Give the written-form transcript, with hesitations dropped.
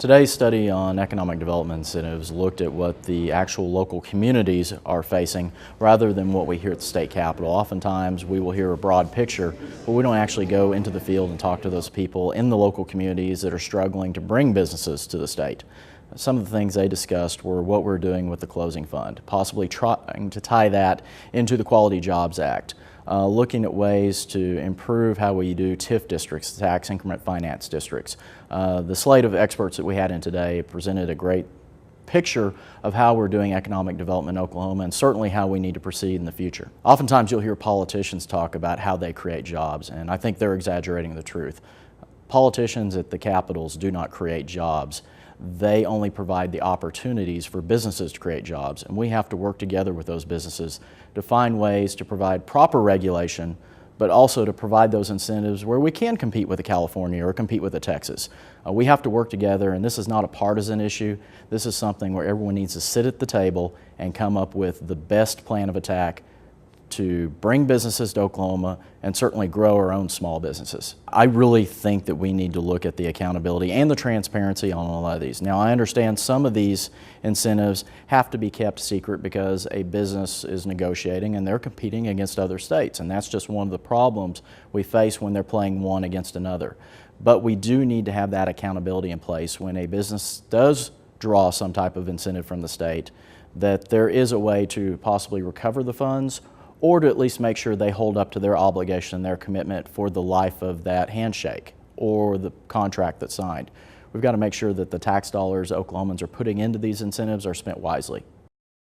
Today's study on economic development incentives looked at what the actual local communities are facing rather than what we hear at the state capitol. Oftentimes we will hear a broad picture, but we don't actually go into the field and talk to those people in the local communities that are struggling to bring businesses to the state. Some of the things they discussed were what we're doing with the closing fund, possibly trying to tie that into the Quality Jobs Act. Looking at ways to improve how we do TIF districts, tax increment finance districts. The slate of experts that we had in today presented a great picture of how we're doing economic development in Oklahoma and certainly how we need to proceed in the future. Oftentimes you'll hear politicians talk about how they create jobs, and I think they're exaggerating the truth. Politicians at the capitals do not create jobs. They only provide the opportunities for businesses to create jobs, and we have to work together with those businesses to find ways to provide proper regulation, but also to provide those incentives where we can compete with a California or compete with a Texas. We have to work together, and this is not a partisan issue. This is something where everyone needs to sit at the table and come up with the best plan of attack to bring businesses to Oklahoma and certainly grow our own small businesses. I really think that we need to look at the accountability and the transparency on a lot of these. Now, I understand some of these incentives have to be kept secret because a business is negotiating and they're competing against other states, and that's just one of the problems we face when they're playing one against another. But we do need to have that accountability in place when a business does draw some type of incentive from the state, that there is a way to possibly recover the funds or to at least make sure they hold up to their obligation and their commitment for the life of that handshake or the contract that's signed. We've got to make sure that the tax dollars Oklahomans are putting into these incentives are spent wisely.